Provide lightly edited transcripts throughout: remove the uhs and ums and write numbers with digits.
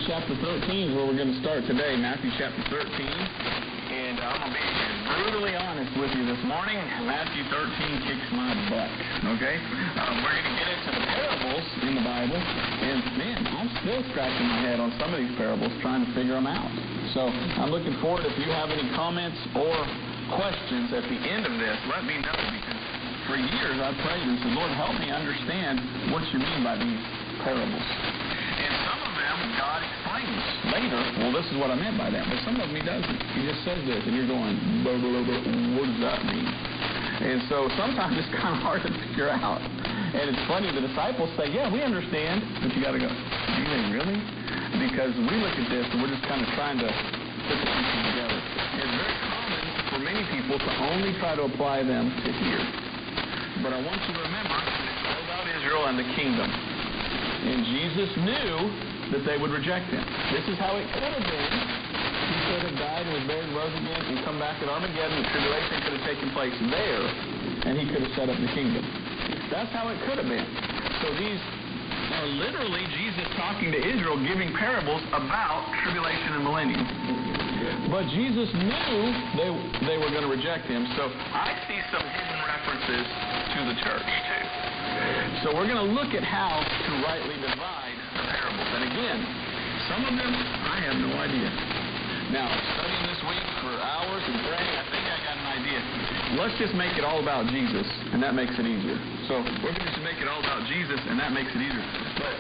chapter 13 is where we're going to start today. Matthew chapter 13. And I'm going to be brutally honest with you this morning. Matthew 13 kicks my butt. Okay? We're going to get into the parables in the Bible. And, man, I'm still scratching my head on some of these parables trying to figure them out. So I'm looking forward, if you have any comments or questions at the end of this, let me know, because for years I've prayed and said, Lord, help me understand what you mean by these parables. And some of them God explains later, well, this is what I meant by that. But some of them he doesn't. He just says this, and you're going, blah, blah, blah, what does that mean? And so sometimes it's kind of hard to figure out. And it's funny, the disciples say, yeah, we understand. But you got to go, do you think really? Because we look at this and we're just kind of trying to put the pieces together. And it's very common for many people to only try to apply them to here. But I want you to remember that it's all about Israel and the kingdom. And Jesus knew that they would reject him. This is how it could have been. He could have died and was buried and rose again and come back at Armageddon. The tribulation could have taken place there, and he could have set up the kingdom. That's how it could have been. So these are literally Jesus talking to Israel, giving parables about tribulation and millennium. But Jesus knew they were going to reject him. So I see some hidden references to the church, too. So we're going to look at how to rightly divide the parables. And again, some of them, I have no idea. Now, studying this week for hours and praying, I think I got an idea. Let's just make it all about Jesus, and that makes it easier. So we're going to just make it all about Jesus, and that makes it easier. But,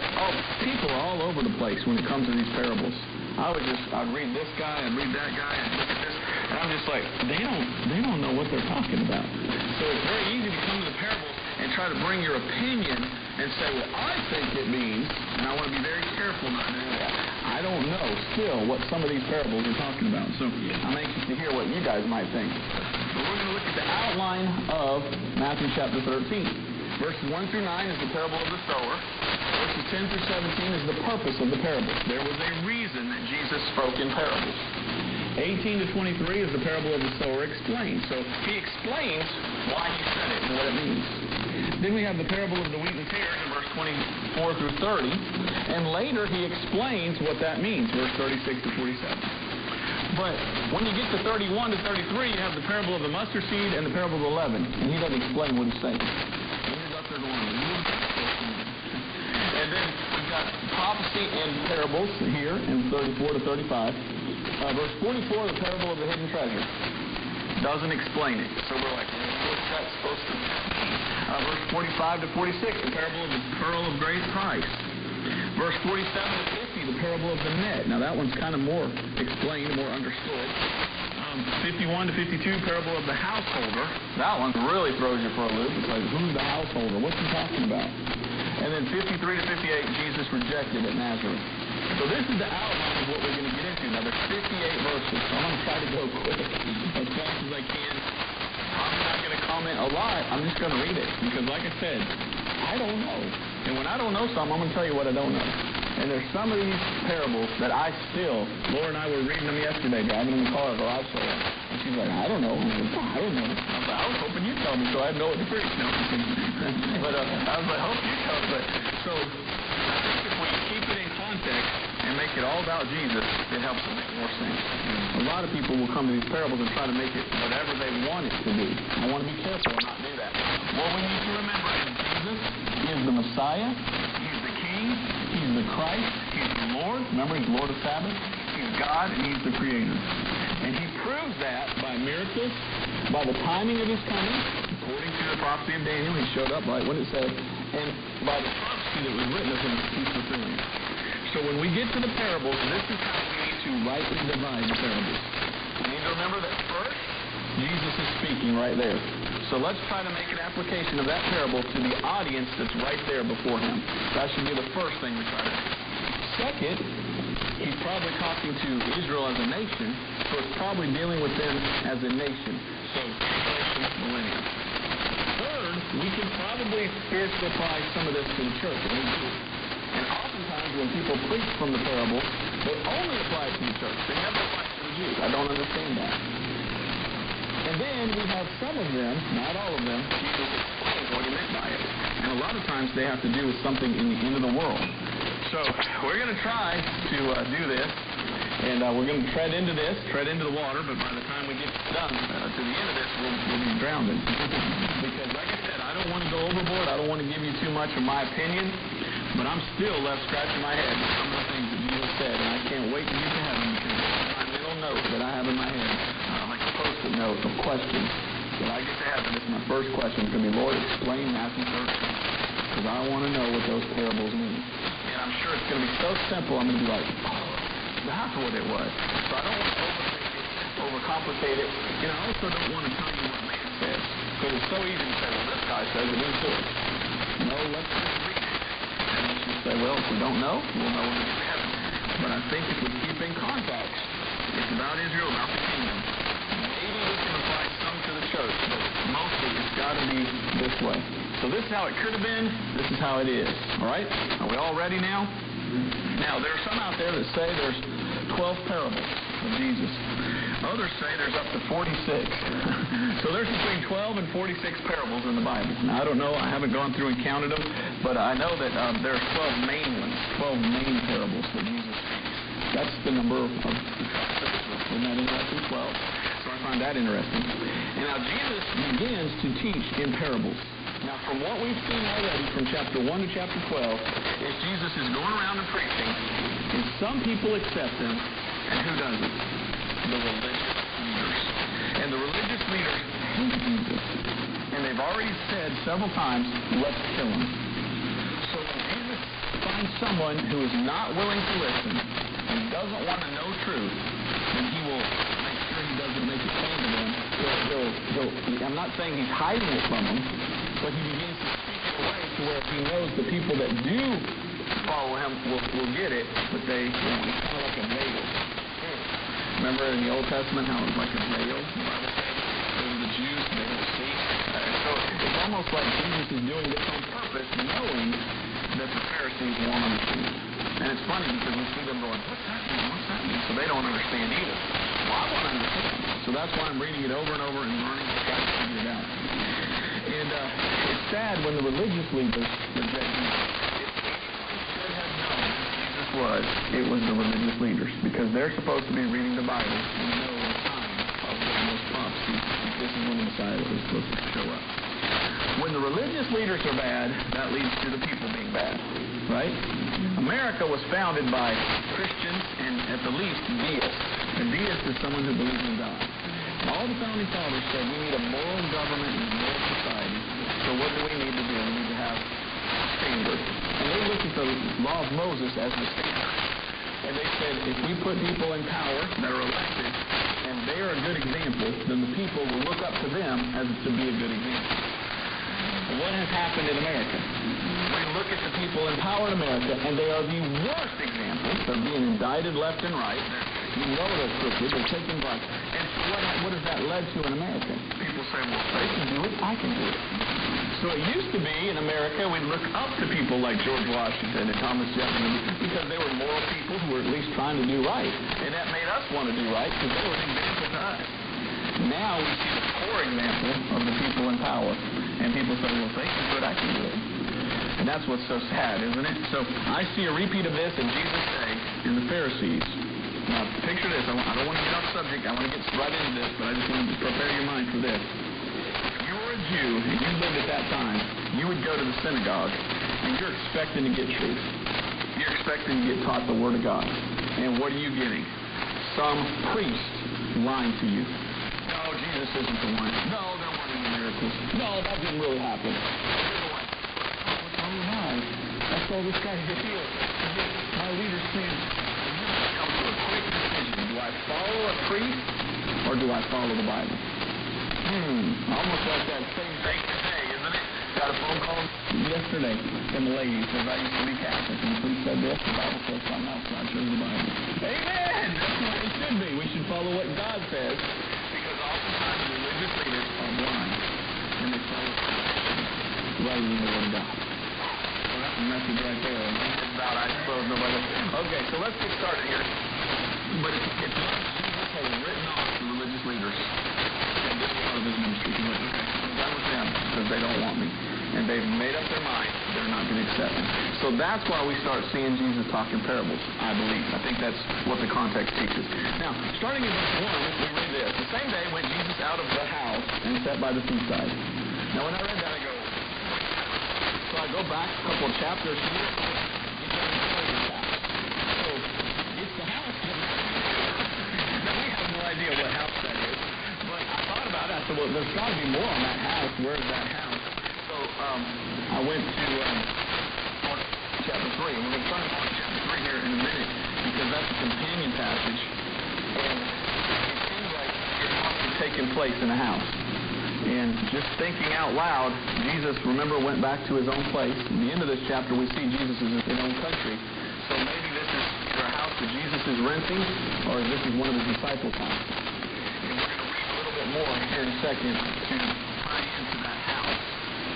people are all over the place when it comes to these parables. I'd read this guy and read that guy and look at this, and I'm just like, they don't know what they're talking about. So it's very easy to come to the parables and try to bring your opinion and say, well, I think it means, and I want to be very careful not to do that. I don't know still what some of these parables are talking about, so I'm anxious to hear what you guys might think. But we're going to look at the outline of Matthew chapter 13. Verses 1 through 9 is the parable of the sower. Verses 10 through 17 is the purpose of the parable. There was a reason that Jesus spoke in parables. 18 to 23 is the parable of the sower explained. So he explains why he said it and what it means. Then we have the parable of the wheat and tares in verse 24 through 30. And later he explains what that means, verse 36 to 47. But when you get to 31 to 33, you have the parable of the mustard seed and the parable of the leaven. And he doesn't explain what he's saying. He's up there going, and then we've got prophecy and parables here in 34 to 35. Verse 44, the parable of the hidden treasure. Doesn't explain it. So we're like, what's that supposed to mean? Verse 45 to 46, the parable of the pearl of great price. Verse 47 to 50, the parable of the net. Now that one's kind of more explained, more understood. 51 to 52, parable of the householder. That one really throws you for a loop. It's like, who's the householder? What's he talking about? And then 53 to 58, Jesus rejected at Nazareth. So this is the outline of what we're going to get into. Now, there's 58 verses, so I'm going to try to go quick, as fast as I can. I'm not going to comment a lot. I'm just going to read it, because like I said, I don't know. And when I don't know something, I'm going to tell you what I don't know. And there's some of these parables that Laura and I were reading them yesterday, driving in the car, garage sale. And she's like, I don't know. I don't know. I was hoping you'd tell me so I'd know what to preach. No. But I was like, I hope you tell me. So I think if we keep it in context and make it all about Jesus, it helps it make more sense. A lot of people will come to these parables and try to make it whatever they want it to be. I want to be careful and not do that. What we need to remember is Jesus is the Messiah. He's the King. He's the Christ. He's the Lord. Remember, he's Lord of Sabbath. He's God, and he's the Creator. And he proves that by miracles, by the timing of his coming, according to the prophecy of Daniel. He showed up right when it said, and by the prophecy that was written of him, he's fulfilling it. So when we get to the parables, this is how we need to rightly divide the parables. We need to remember that first, Jesus is speaking right there. So let's try to make an application of that parable to the audience that's right there before him. That should be the first thing we try to do. Second, he's probably talking to Israel as a nation, so it's probably dealing with them as a nation. So, millennium. Third, we can probably spiritually apply some of this to the church, and we do. And oftentimes when people preach from the parables, they only apply it to the church. They never apply it to the Jews. I don't understand that. And then we have some of them, not all of them, Jesus explains what he meant by it. And a lot of times they have to do with something in the end of the world. So we're going to try to do this, and we're going to tread into the water, but by the time we get done to the end of this, we'll be drowned. Because like I said, I don't want to go overboard. I don't want to give you too much of my opinion, but I'm still left scratching my head with some of the things that Jesus said, and I can't wait to get to heaven because my little note that I have in my head, like a post-it note of questions. When I get to heaven, this is my first question. It's going to be, Lord, explain Matthew 13. Because I want to know what those parables mean. And I'm sure it's going to be so simple, I'm going to be like, oh, that's what it was. So I don't want to overthink it, overcomplicate it. And I also don't want to tell you what man says. Because it's so easy to say, well, this guy says it is good. No, let's just read it. And let's just say, well, if we don't know, we'll know when we get to heaven. But I think if we keep in context, it's about Israel, about the kingdom. Maybe we can apply some to the church, but mostly it's got to be this way. So this is how it could have been. This is how it is. All right? Are we all ready now? Now, there are some out there that say there's 12 parables of Jesus. Others say there's up to 46. So there's between 12 and 46 parables in the Bible. Now, I don't know. I haven't gone through and counted them, but I know that there's 12 main ones, 12 main parables that Jesus speaks. That's the number of isn't that interesting? 12. So I find that interesting. And now Jesus begins to teach in parables. Now, from what we've seen already from chapter 1 to chapter 12, is Jesus is going around and preaching, and some people accept him, and who doesn't? The religious leaders. And the religious leaders hate Jesus. And they've already said several times, let's kill him. So when Jesus finds someone who is not willing to listen and doesn't want to know truth, then he will make sure he doesn't make it plain to them. I'm not saying he's hiding it from them, but he begins to speak in a way to where he knows the people that do follow him will get it, but they, it's kind of like a veil. Remember in the Old Testament how it was like a veil? The Bible says over the Jews, they don't see. So it's almost like Jesus is doing this on purpose, knowing that the Pharisees won't understand. And it's funny because we see them going, what's that mean? What's that mean? So they don't understand either. Well, I want to understand. So that's why I'm reading it over and over and learning to try to figure it out. And it's sad when the religious leaders reject Jesus. If anyone should have known who Jesus it was the religious leaders, because they're supposed to be reading the Bible and know the time of those prophecies. This is when the Messiah was supposed to show up. When the religious leaders are bad, that leads to the people being bad, right? America was founded by Christians and, at the least, deists. A deist is someone who believes in God. All the founding fathers said we need a moral government and a moral society. So what do we need to do? We need to have a standard. And they looked at the law of Moses as the standard. And they said if we put people in power that are elected and they are a good example, then the people will look up to them as to be a good example. What has happened in America? We look at the people in power in America, and they are the worst examples. They're being indicted left and right. You know they're crooked. They're taking bribes. And so what has that led to in America? People say, well, they can do it, I can do it. So it used to be in America, we'd look up to people like George Washington and Thomas Jefferson because they were moral people who were at least trying to do right. And that made us want to do right because they were an example to us. Now we see the poor example of the people in power. And people say, well, if they can do it, I can do it. And that's what's so sad, isn't it? So I see a repeat of this in Jesus' day in the Pharisees. Now, picture this. I don't want to get off subject. I want to get right into this, but I just want to prepare your mind for this. If you were a Jew and you lived at that time, you would go to the synagogue, and you're expecting to get truth. You're expecting to get taught the Word of God. And what are you getting? Some priest lying to you. No, Jesus isn't the one. No, there weren't any miracles. No, that didn't really happen. Oh, my. I saw this guy get healed. My leader's saying, come to a quick decision. Do I follow a priest or do I follow the Bible? Almost like that same thing today, isn't it? Got a phone call yesterday from a lady who says, I used to be Catholic. And the priest said this, the Bible says something else, so I chose the Bible. Amen! That's what it should be. We should follow what God says. Because oftentimes religious leaders are blind. And they follow rather than the Word of God. So that's a message right there. About, I suppose, nobody. Okay, so let's get started here. But it's like Jesus has written off the religious leaders. And this is part of his ministry. He's like, okay, I'm done with them because they don't want me. And they've made up their mind. They're they're not going to accept him. So that's why we start seeing Jesus talk in parables, I believe. I think that's what the context teaches. Now, starting in verse 1, we read this. The same day went Jesus out of the house and sat by the seaside. Now, when I read that, I go, so I go back a couple of chapters here. So it's the house. Now, we have no idea what house that is. But I thought about it. I said, well, there's got to be more on that house. Where's that house? So I went to Mark chapter 3. And we're going to turn to Mark chapter 3 here in a minute because that's a companion passage. And it seems like it's probably taking place in a house. And just thinking out loud, Jesus, remember, went back to his own place. At the end of this chapter, we see Jesus is in his own country. So maybe this is either a house that Jesus is renting, or this is one of his disciples' houses. And we're going to read a little bit more here in a second to tie into that house.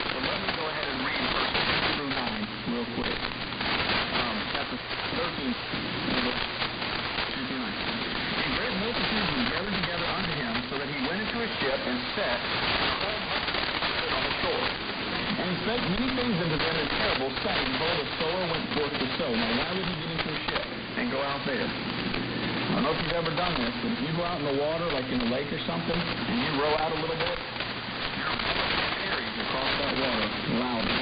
So let me go ahead and read verses 2 through 9 real quick. Chapter 13, verse 2 through 9. And great multitudes were gathered together unto him, so that he went into a ship and sat on the shore. And he spake many things unto them in parables, saying, behold, a sower went forth to sow. Now, why would he get into a ship and go out there? I don't know if you've ever done this, but if you go out in the water, like in a lake or something, and you row out a little bit, carries across that water loudly.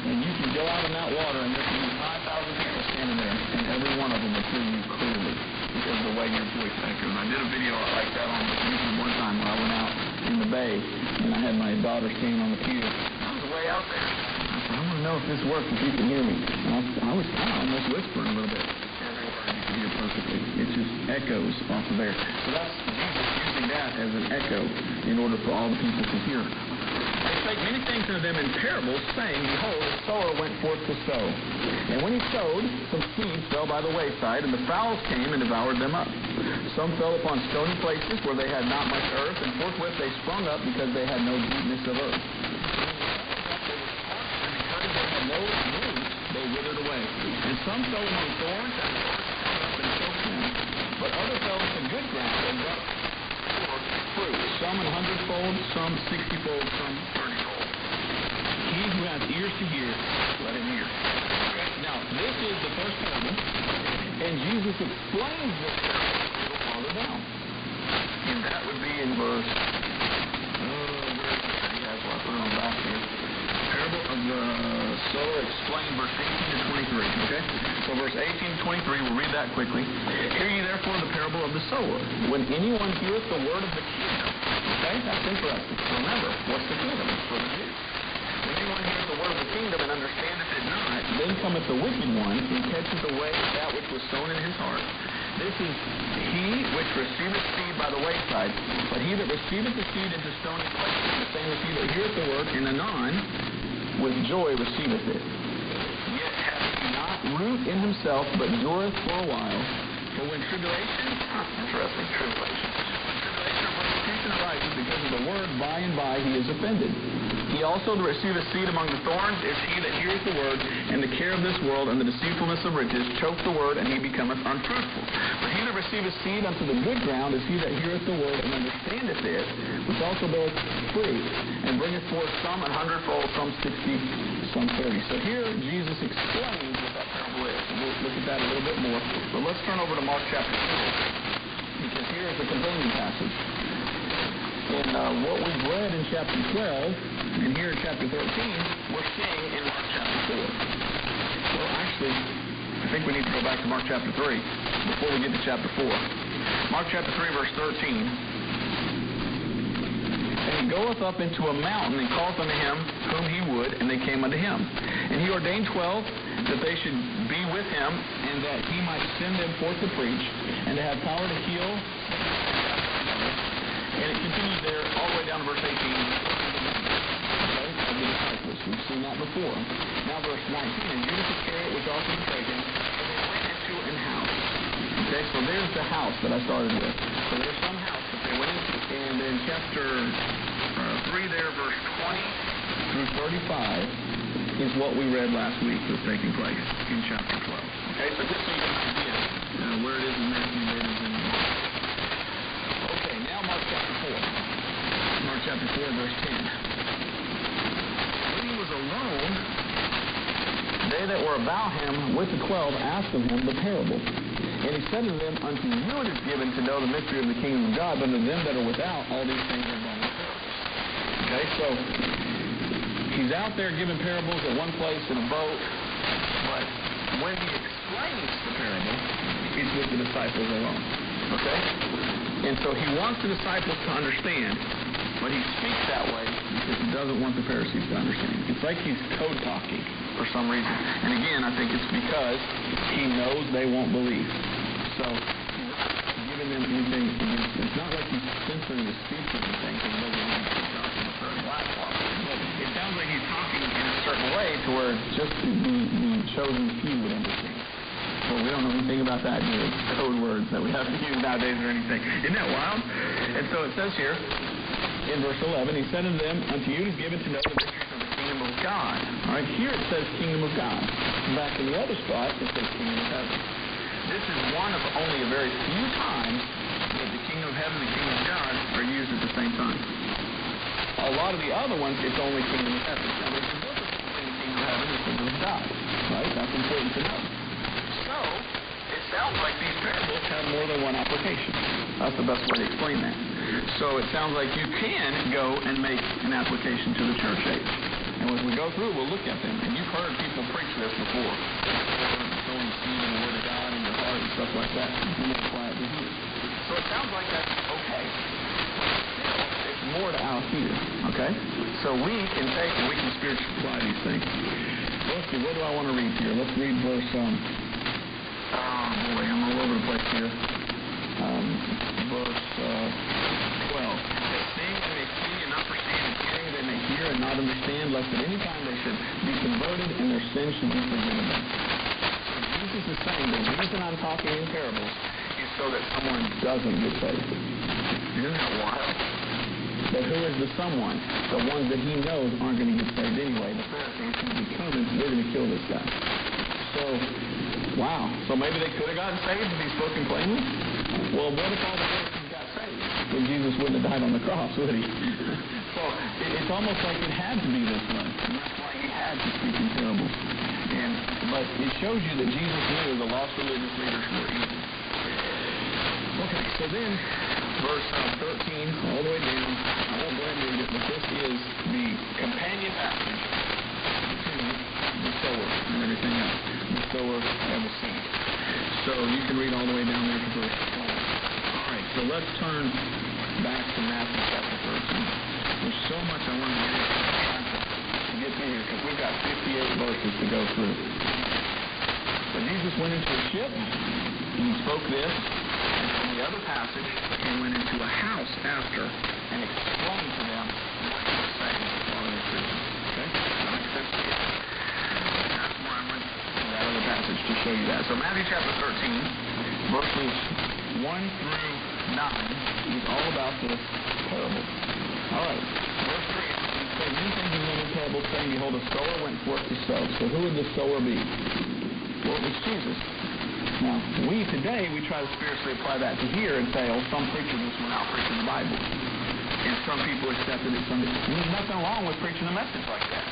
And you can go out in that water, and there can be 5,000 people standing there, and every one of them will hear you clearly because of the way your voice echoes. I did a video like that on YouTube one time where I went out in the bay, and I had my daughter standing on the pier. I was way out there. I said, I want to know if this works, if you can hear me. And I was kind of almost whispering a little bit. Every word you can hear perfectly. It just echoes off of there. So that's Jesus using that as an echo in order for all the people to hear. They spake many things unto them in parables, saying, behold, a sower went forth to sow. And when he sowed, some seed fell by the wayside, and the fowls came and devoured them up. Some fell upon stony places where they had not much earth, and forthwith they sprung up because they had no deepness of earth. And because they had no roots, they withered away. And some fell among thorns, and the thorns sprung up and choked them. But others fell into good ground and brought forth fruit, some 100-fold, some 60-fold, some 30-fold. He who has ears to hear, let him hear. Okay. Now, this is the first parable, and Jesus explains this parable a little farther down. And that would be in verse, I'll put it on back here. Parable of the sower explained, verse 18 to 23, okay? So verse 18 to 23, we'll read that quickly. Hear ye therefore the parable of the sower. When anyone heareth the word of the kingdom, okay, that's interesting. Remember, what's the kingdom? It's for the Jews. When anyone heareth the word of the kingdom and understandeth it not, then cometh the wicked one and catcheth away that which was sown in his heart. This is he which receiveth seed by the wayside, but he that receiveth the seed into stony places, the same as he that heareth the word, and anon with joy receiveth it. Yet hath he not root in himself, but endureth for a while. For when tribulation, interesting, tribulation. When tribulation or persecution arises because of the word, by and by he is offended. He also that receiveth seed among the thorns is he that heareth the word, and the care of this world and the deceitfulness of riches choke the word, and he becometh unfruitful. But he that receiveth seed unto the good ground is he that heareth the word and understandeth it, which also beareth fruit, and bringeth forth some 100-fold, some 60, some 30. So here Jesus explains what that parable is. And we'll look at that a little bit more. But let's turn over to Mark chapter 4, because here is the companion passage. And what we've read in chapter 12 and here in chapter 13, we're seeing in Mark chapter 4. Well, actually, I think we need to go back to Mark chapter 3 before we get to chapter 4. Mark chapter 3, verse 13. And he goeth up into a mountain and calleth unto him whom he would, and they came unto him. And he ordained 12 that they should be with him, and that he might send them forth to preach, and to have power to heal. And it continues there all the way down to verse 18. Okay, of the disciples. We've seen that before. Now verse 19. And Judas Iscariot, which also betrayed him, and they went into an house. Okay, so there's the house that I started with. So there's some house that they went into. And in chapter 3 there, verse 20 through 35 is what we read last week was taking place in chapter 12. Okay, so just so you get an idea where it is in Matthew, where it is in Mark. Okay, now Mark chapter 4. Mark chapter 4, verse 10. When he was alone, were about him with the 12 asked of him the parable. And he said to them, unto you it is given to know the mystery of the kingdom of God, but unto them that are without, all these things are done in parables. Okay, so he's out there giving parables at one place in a boat, but when he explains the parable, it's with the disciples alone. Okay? And so he wants the disciples to understand, but he speaks that way because he doesn't want the Pharisees to understand. It's like he's code talking for some reason. And again, I think it's because he knows they won't believe. So he's not giving them anything. It's not like he's censoring his speech or anything because he doesn't want to put on a certain platform. But it sounds like he's talking in a certain way to where just the chosen few would understand. Well, we don't know anything about that, code words that we have to use nowadays or anything. Isn't that wild? And so it says here, in verse 11, he said unto them, unto you is given to know the mysteries of the kingdom of God. All right, here it says kingdom of God. Back in the other spot, it says kingdom of heaven. This is one of only a very few times that the kingdom of heaven and the kingdom of God are used at the same time. A lot of the other ones, it's only kingdom of heaven. Now, there's a difference between the kingdom of heaven and the kingdom of God. Right? That's important to know. So, it sounds like these parables have more than one application. That's the best way to explain that. So it sounds like you can go and make an application to the church age. And as we go through, we'll look at them. And you've heard people preach this before. Sowing seed in the Word of God in your heart and stuff like that. And apply it to here. So it sounds like that's okay. Still, it's more to out here. Okay? So we can take and we can spiritually apply these things. Let's see, what do I want to read here? Let's read verse, I'm all over the place here. Verse 12. Seeing they may see and not perceive, and hearing they may hear and not understand, lest at any time they should be converted and their sins should be forgiven them. So Jesus is saying the reason I'm talking in parables is so that someone doesn't get saved. Isn't that wild? But who is the someone? The ones that he knows aren't going to get saved anyway. The Pharisees who determined they're going to kill this guy. So, wow. So maybe they could have gotten saved if he's spoken plainly? Well, what if all the Pharisees got saved? Then Jesus wouldn't have died on the cross, would he? So it's almost like it had to be this one. And that's why he had to speak in parables. But it shows you that Jesus knew the lost religious leaders were evil. Okay, so then verse 13, all the way down. I won't go ahead and read it, but this is the companion passage to the sower and everything else. The sower and the seed. So you can read all the way down there to verse 12. All right, so let's turn back to Matthew chapter 13. There's so much I want to get through here because we've got 58 verses to go through. So Jesus went into a ship and he spoke this. The other passage, he went into a house after and explained to them what he was saying while they were preaching. Okay? Does that make sense to you? That's why I went to that other passage to show you that. So Matthew chapter 13, verses 1 through 9 is all about this parable. All right. Verse 3, he said, many things in many parables saying, behold, a sower went forth to sow. So who would the sower be? Well, it was Jesus. Now, we today, we try to spiritually apply that to here and say, oh, some preachers just went out preaching the Bible. And some people accepted it. There's nothing wrong with preaching a message like that.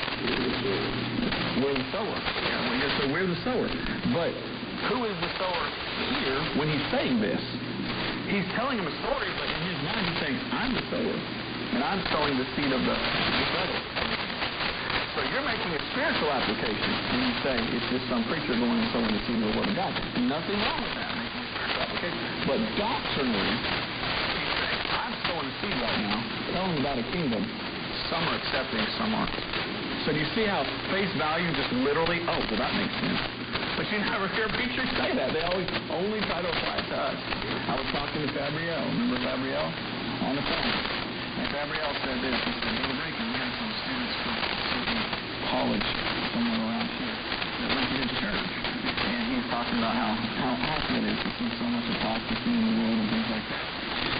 We're the sower. Yeah, so we're the sower. But who is the sower here when he's saying this? He's telling him a story, but in his mind he's saying, I'm the sower. And I'm sowing the seed of the sower. So you're making a spiritual application when you say it's just some preacher going and sowing the seed of the Word of God. Nothing wrong with that, making a spiritual application. But doctrinally, he's saying, I'm sowing a seed right now, telling about a kingdom. Some are accepting, some aren't. So do you see how face value just literally, oh, well, that makes sense. But you never hear preachers say that. They always only try to apply it to us. I was talking to Fabrielle. Remember Fabrielle? On the phone. And Fabrielle said this. She said, we were drinking. We had some students from college somewhere around here that went to his church. And he was talking about how awful it is to see so much apostasy in the world and things like that.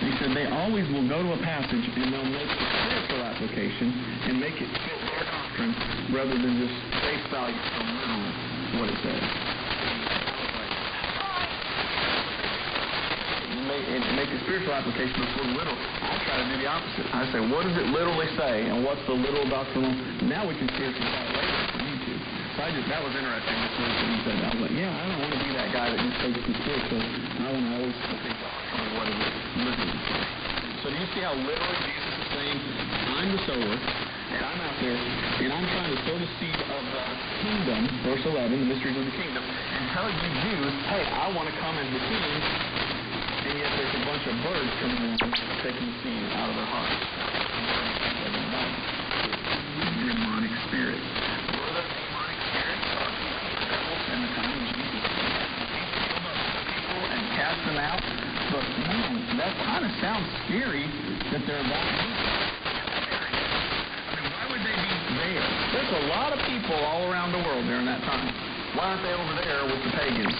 And he said they always will go to a passage and they'll make a spiritual application and make it fit their doctrine rather than just face value so literally what it says. Make a spiritual application before literal. I try to do the opposite. I say, what does it literally say, and what's the literal doctrinal? Now we can spiritually apply it later if we need to. So that was interesting. This week when he said that. I was like, yeah, I don't want to be that guy that just takes the spiritual. I want to always think of what is it living. So do you see how literally Jesus is saying, I'm the sower, and I'm out there, and I'm trying to sow the seed of the kingdom, verse 11, the mysteries of the kingdom, and tell you Jews, hey, I want to come as the king, and yet there's a bunch of birds coming in taking the seed out of their hearts. Demonic spirits. What are the demonic spirits? The devils in the time of Jesus. He killed up people and cast them out. But man, that kind of sounds scary that they're that deep. I mean, why would they be there? There's a lot of people all around the world during that time. Why aren't they over there with the pagans?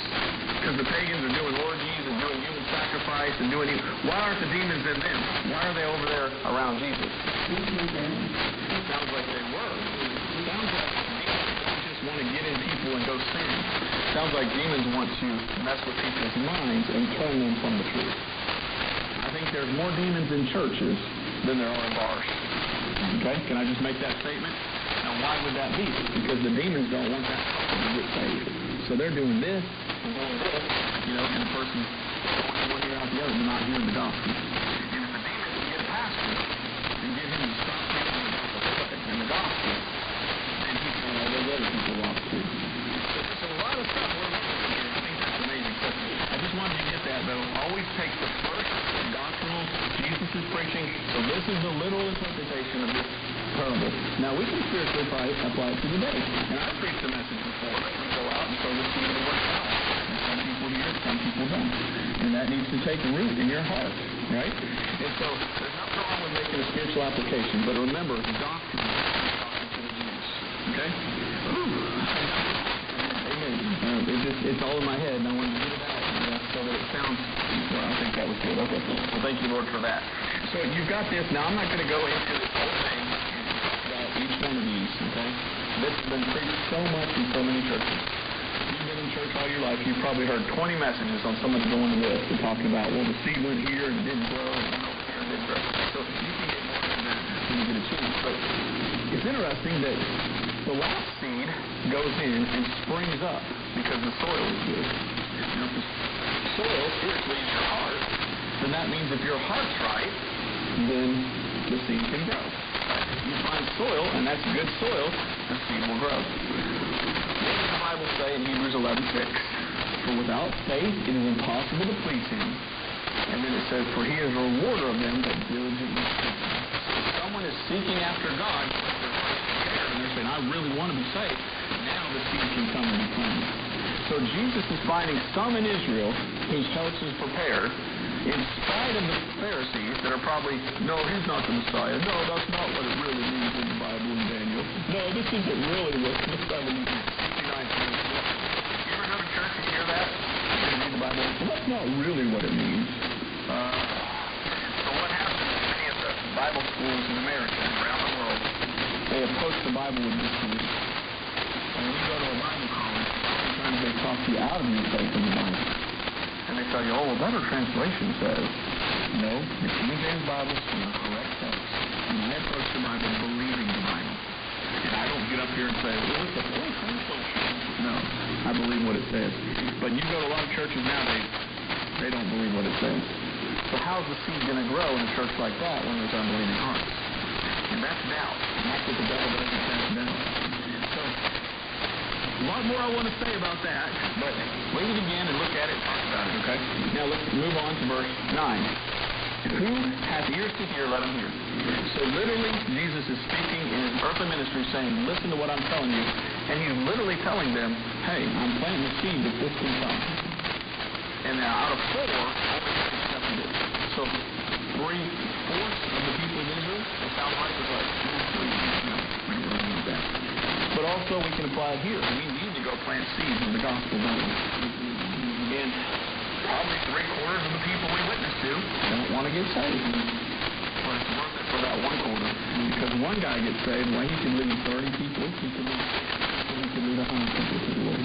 Because the pagans are doing orgies and doing human sacrifice and doing evil. Why aren't the demons in them? Why are they over there around Jesus? Sounds like they were. Sounds like demons don't just want to get in people and go sin. Sounds like demons want to mess with people's minds and turn them from the truth. I think there's more demons in churches than there are in bars. Okay? Can I just make that statement? Now, why would that be? Because the demons don't want that to get saved. So they're doing this, and the person's going one ear out the other, and not hearing the gospel. And if the demon can get a pastor and get him to stop preaching about the blood and the gospel, then he's going to let those other people lost too. So there's a lot of stuff we're looking at here. I think that's amazing. So I just wanted you to get that, though. Always take the first doctrinal Jesus is preaching. So this is the literal interpretation of this parable. Now, we can spiritually apply it to today. And I've preached the message before that we go out and sow the seed of the word of God. And some people hear it, some people don't. And that needs to take root in your heart, right? And so there's nothing wrong with making a spiritual application. But remember, doctrine is talking to the Jews. Okay? Amen. It's all in my head, and I wanted to get it out so that it sounds, well, I think that was good. Okay. Well, thank you, Lord, for that. So you've got this. Now, I'm not going to go into this whole thing about each one of these, okay? This has been preached so much in so many churches. You've been in church all your life. You've probably heard 20 messages on somebody going to this and talking about, well, the seed went here and it didn't grow, and went over here and didn't grow. So you can get more than that when you get a chance. But it's interesting that the last seed goes in and springs up because the soil is good. Now, if the soil spiritually is your heart, then that means if your heart's right, then the seed can grow. You find soil, and that's good soil, the seed will grow. What does the Bible say in Hebrews 11:6? For without faith it is impossible to please Him. And then it says, for He is a rewarder of them that diligently seek Him. So if someone is seeking after God, and they're saying, I really want to be saved, now the seed can come and be planted. So Jesus is finding some in Israel whose hearts is prepared, in spite of the Pharisees that are probably, no, He's not the Messiah. No, that's not what it really means in the Bible in Daniel. No, this isn't really what the Messiah means. 69 times. You ever go to church and hear that? You read the Bible? Well, that's not really what it means. So what happens in many of the Bible schools in America and around the world, they approach the Bible with disbelief. And when you go to a Bible college, sometimes they talk you out of your faith in the Bible. And they tell you, oh, well, better translation says. No, the King James Bible is the correct text. And I approach the Bible believing the Bible. And I don't get up here and say, well, it's a poor translation. No, I believe what it says. But you go to a lot of churches nowadays, they don't believe what it says. So how's the seed going to grow in a church like that when there's unbelieving hearts? And that's doubt. And that's what the devil does, is cast doubt. So, a lot more I want to say about that, but read it again and look at it and talk about it, okay? Now let's move on to verse 9. Who hath ears to hear, let him hear. So literally, Jesus is speaking in His earthly ministry saying, listen to what I'm telling you. And He's literally telling them, hey, I'm planting the seed that this can come. And now out of 4, only 6 accepted it. So 3/4 of the people of Israel, it sounds like, was like, no, we don't really need that. But also we can apply it here. We need to go plant seeds in the gospel, don't we? And probably 3/4 of the people we witness to don't want to get saved. But it's worth it for that 1/4. Because one guy gets saved, well, he can lead 30 people, he can lead 100 people to the Lord.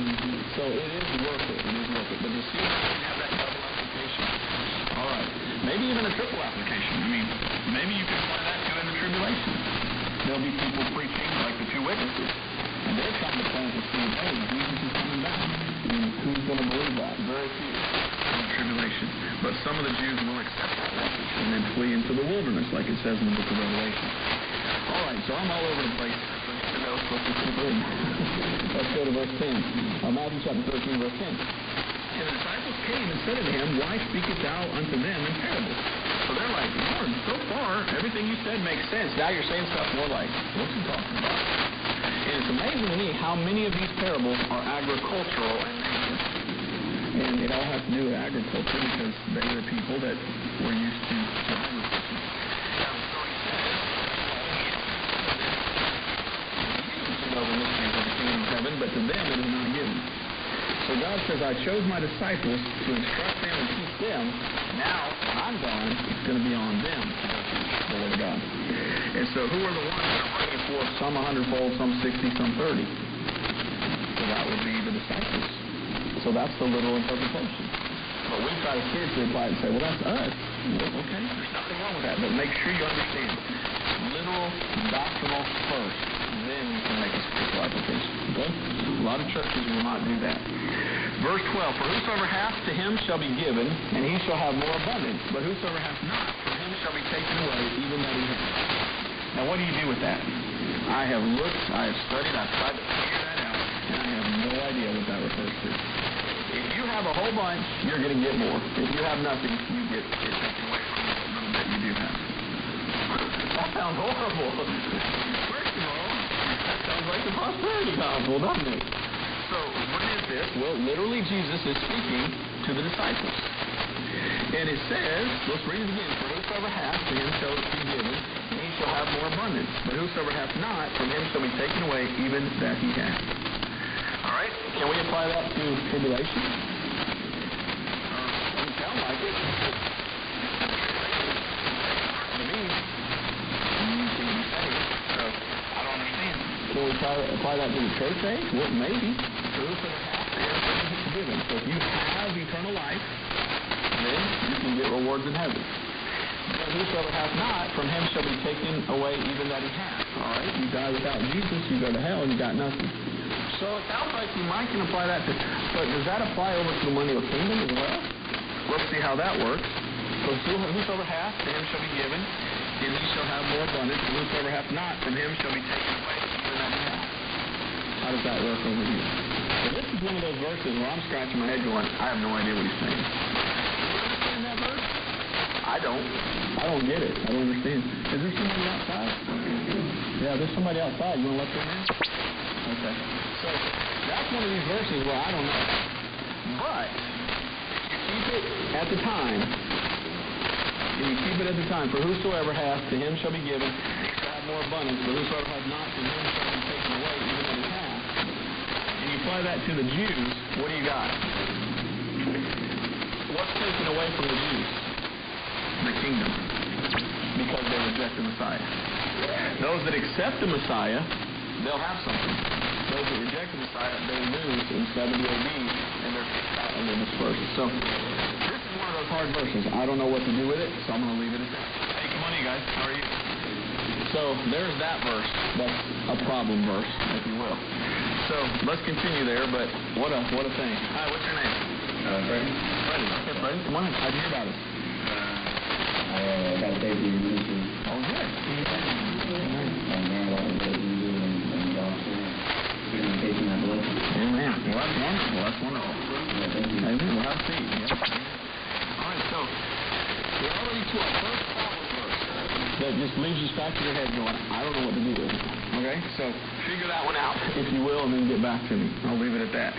So it is worth it. It is worth it. But the seed can have that double application. All right. Maybe even a triple application. I mean, maybe you can apply that to in the tribulation. There'll be people preaching like the 2 witnesses. And they're trying to plant the seed, hey, Jesus is coming back. And who's going to believe that? Very few in the tribulation. But some of the Jews will accept that message and then flee into the wilderness, like it says in the book of Revelation. All right, so I'm all over the place. Let's just keep reading. Let's go to verse 10. Matthew chapter 13, verse 10. And the disciples came and said unto him, Why speakest thou unto them in parables? So they're like, Lord, so far, everything you said makes sense. Now you're saying stuff more like, what's he talking about? And it's amazing to me how many of these parables are agricultural in nature. And it all has to do with agriculture because they were people that were used to agriculture. The mysteries of the kingdom of heaven, but to them it is not given. So God says, I chose my disciples to instruct them and teach them. Now, when I'm gone, it's going to be on them to teach the word of God. And so who are the ones that are bringing forth some 100-fold, some 60, some 30? So that would be the disciples. So that's the literal interpretation. But we try to spiritually apply it and say, well, that's us. Well, okay, there's nothing wrong with that. But make sure you understand literal, doctrinal first. Then you can make a spiritual application. Okay? A lot of churches will not do that. Verse 12, For whosoever hath, to him shall be given, and he shall have more abundance. But whosoever hath not, from him shall be taken away, even that he hath. Now what do you do with that? I have looked, I have studied, I've tried to figure that out, and I have no idea what that refers to. If you have a whole bunch, you're going to get more. If you have nothing, you get it taken away from you a little bit you do have. That sounds horrible. First of all, that sounds like the prosperity gospel, doesn't it? So, what is this? Well, literally, Jesus is speaking to the disciples. And it says, let's read it again, For whosoever hath, to him shall be given, and he shall have more abundance. But whosoever hath not, from him shall be taken away, even that he hath. All right? Can we apply that to tribulation? Doesn't sound like it. To me, can we apply that to the church age? Well, maybe. So whosoever hath, to him shall be given. So if you have eternal life, then you can get rewards in heaven. But whosoever hath not, from him shall be taken away even that he hath. All right? You die without Jesus, you go to hell, and you got nothing. So it sounds like you might can apply that to, but does that apply over to the millennial kingdom as well? Let's see how that works. So whosoever hath, to him shall be given, and he shall have more abundance. And whosoever hath not, from him shall be taken away, even that he hath. How does that work over here? So this is one of those verses where I'm scratching my head going, I have no idea what he's saying. Do you understand that verse? I don't get it. I don't understand. Is there somebody outside? Yeah, there's somebody outside. You want to let them in? Okay. So that's one of these verses where I don't know. But keep it at the time. And you keep it at the time. For whosoever hath, to him shall be given, he shall have more abundance. But whosoever hath not, from him shall be taken away, even that he hath. And you apply that to the Jews, what do you got? What's taken away from the Jews? The kingdom. Because they reject the Messiah. Those that accept the Messiah, they'll have something. Those that reject the Messiah, they lose in 70 AD, and they're kicked out and they're dispersed. So, this is one of those hard verses. I don't know what to do with it, so I'm going to leave it at that. Hey, come on in, guys. How are you? So, there's that verse. That's a problem verse, if you will. So, let's continue there, but what a thing. Hi, what's your name? Freddie. Freddie. Okay, Freddie. Come on in. How'd you hear about us? I got saved in ministry. Oh, good. And learned about what you do and gospel. Communication that blessing. Amen. Well, that's wonderful. That's wonderful. Amen. We'll have a seat. Yeah. All right, so we're already to our first problem verse that just leaves you scratching your head going, I don't know what to do with it. Okay? So figure that one out, if you will, and then get back to me. I'll leave it at that.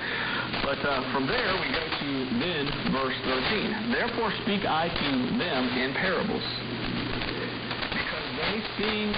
But from there, we go to then verse 13. Therefore speak I to them in parables, because they seeing